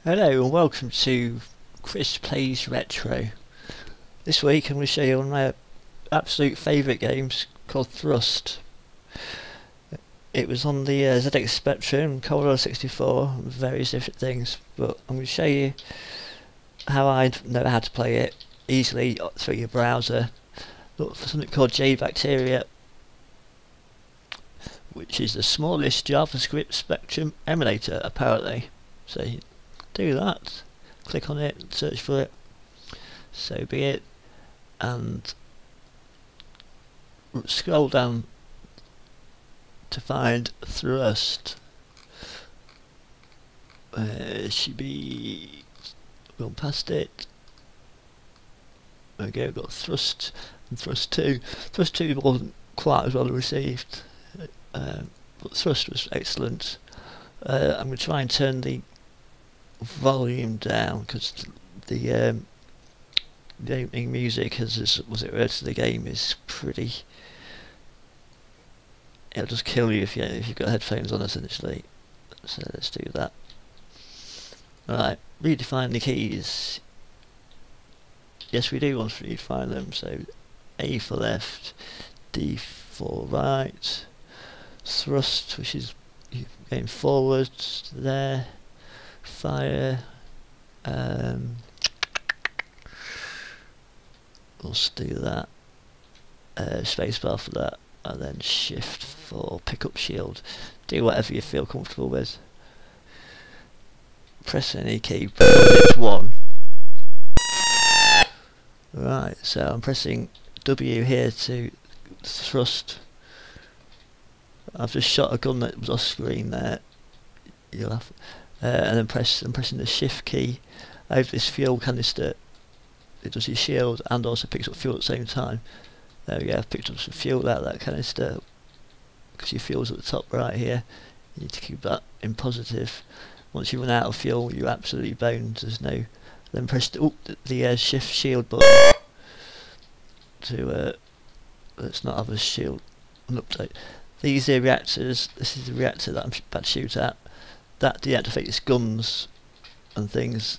Hello and welcome to Chris Plays Retro. This week I'm going to show you one of my absolute favourite games called Thrust. It was on the ZX Spectrum, Commodore 64, and various different things, but I'm going to show you how I know how to play it easily through your browser. Look for something called JBacteria, which is the smallest JavaScript Spectrum emulator apparently. So you do that, click on it, search for it, so be it, and scroll down to find Thrust. It should be gone past it. There we go, we've got Thrust and Thrust 2. Thrust 2 wasn't quite as well received, but Thrust was excellent. I'm going to try and turn the volume down because the opening music, as was it read to the game, is pretty. It'll just kill you if you've got headphones on essentially. So let's do that. Right, redefine the keys. Yes, we do want to redefine them. So A for left, D for right, thrust, which is going forward there. Fire, let's do that, spacebar for that, and then shift for pick up shield. Do whatever you feel comfortable with. Press any key, but it's one. Right, so I'm pressing W here to thrust. I've just shot a gun that was off screen there. You'll have and then I'm pressing the shift key over this fuel canister. It does your shield and also picks up fuel at the same time. There we go, I've picked up some fuel out of that canister because your fuel's at the top right here. You need to keep that in positive. Once you run out of fuel, you're absolutely boned. There's no. Then press the shift shield button to let's not have a shield an update. These are reactors. This is the reactor that I'm about to shoot at. That deactivates guns and things,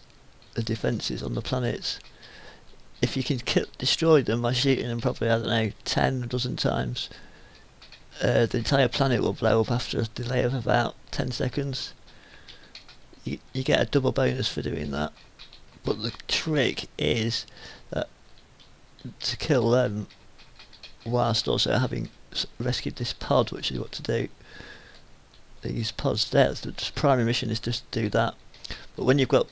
the defences on the planets. If you can destroy them by shooting them probably, I don't know, 10 or dozen times, the entire planet will blow up after a delay of about 10 seconds. You get a double bonus for doing that. But the trick is that to kill them whilst also having rescued this pod, which is what to do. These pods there, the primary mission is just to do that. But when you've got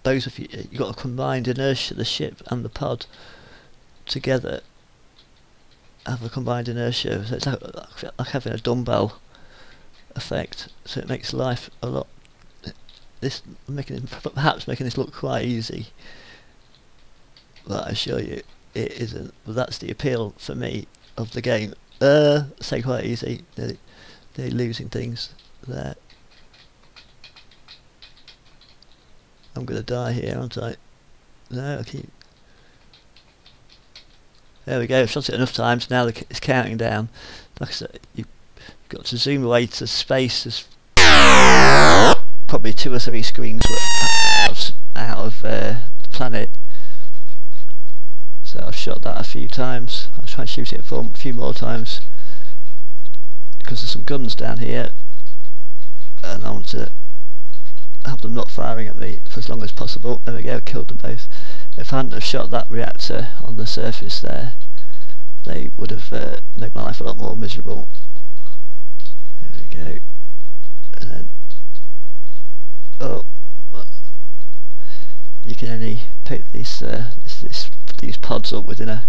both of you, you've got a combined inertia, the ship and the pod together have a combined inertia. So it's like having a dumbbell effect. So it makes life a lot. Perhaps making this look quite easy, but I assure you it isn't. But that's the appeal for me of the game. Say quite easy. They're losing things there. I'm gonna die here, aren't I? No, I keep. There we go. I've shot it enough times. Now it's counting down. Like I said, you've got to zoom away to space. There's probably 2 or 3 screens out of the planet. So I've shot that a few times. I'll try and shoot it a few more times because there's some guns down here, and I want to have them not firing at me for as long as possible. There we go, killed them both. If I hadn't have shot that reactor on the surface there, they would have made my life a lot more miserable. There we go. And then, oh, you can only pick these pods up within a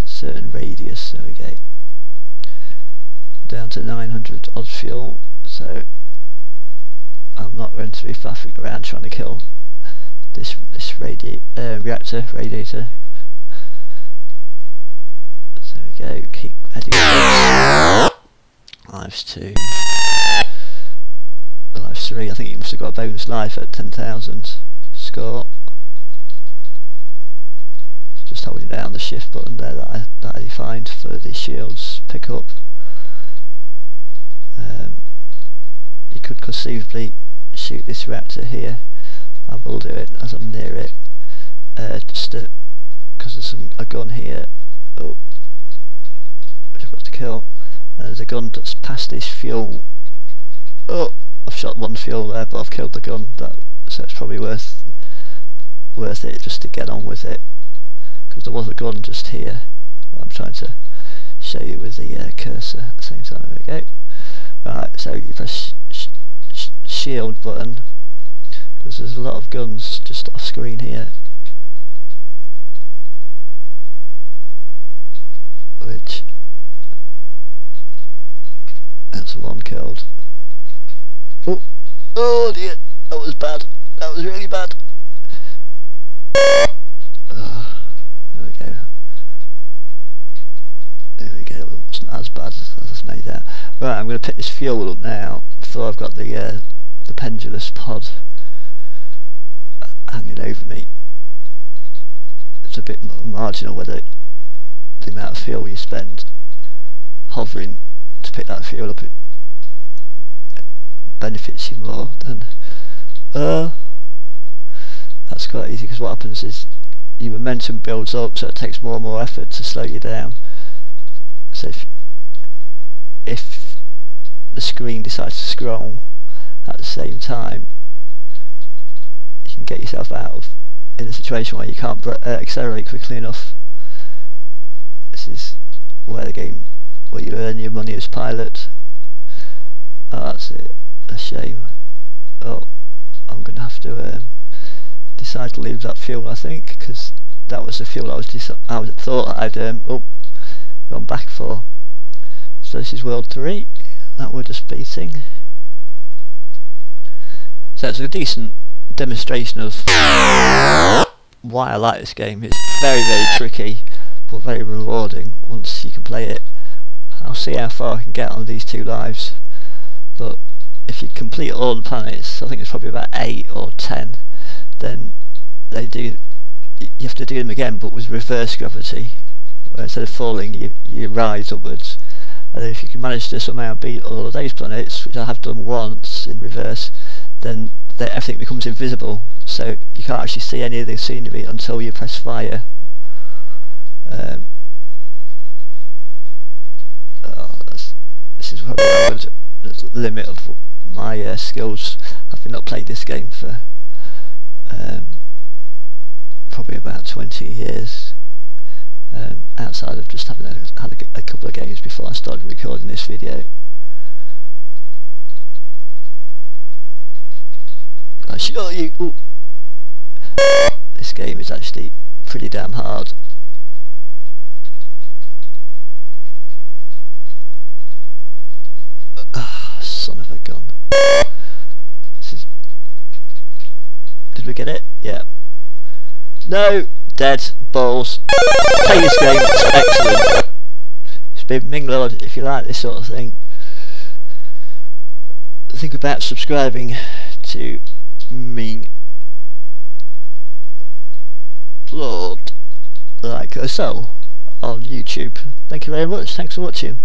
certain radius. There we go. Down to 900 odd fuel, so I'm not going to be faffing around trying to kill this reactor radiator. So we go, keep heading up. Lives 2, lives 3. I think you must have got a bonus life at 10,000 score. Just holding down the shift button there that I defined for the shields pick up. You could conceivably shoot this reactor here. I will do it as I'm near it, just because there's a gun here. Oh, which I've got to kill. And there's a gun that's past this fuel. Oh, I've shot one fuel there, but I've killed the gun. So it's probably worth it just to get on with it, because there was a gun just here. I'm trying to show you with the cursor at the same time. There we go. Right, so you press shield button, because there's a lot of guns just off screen here, which that's the one killed. Oh dear, that was bad. That was really bad. There we go. There we go. It wasn't as bad as I made that. Right, I'm going to pick this fuel up now before I've got the pendulous pod hanging over me. It's a bit more marginal whether the amount of fuel you spend hovering to pick that fuel up, it benefits you more than that's quite easy, because what happens is your momentum builds up, so it takes more and more effort to slow you down. So if the screen decides to scroll at the same time, you can get yourself in a situation where you can't accelerate quickly enough. This is where you earn your money as pilot. Oh, that's it. A shame. Oh, I'm going to have to decide to leave that fuel, I think, because that was the fuel I thought I'd gone back for. So this is World 3 that we're just beating. So it's a decent demonstration of why I like this game. It's very, very tricky, but very rewarding once you can play it. I'll see how far I can get on these 2 lives, but if you complete all the planets, I think it's probably about 8 or 10, then you have to do them again, but with reverse gravity, where instead of falling you rise upwards. And if you can manage to somehow beat all of those planets, which I have done once in reverse, then everything becomes invisible, so you can't actually see any of the scenery until you press fire. This is probably the limit of my skills, having not played this game for probably about 20 years, outside of just having had a couple of games before I started recording this video. I assure you, this game is actually pretty damn hard. Son of a gun. Did we get it? Yeah. No! Dead. Balls. Play this game, it's excellent. It's been Minglord. If you like this sort of thing, think about subscribing to Minglord, like so, on YouTube. Thank you very much. Thanks for watching.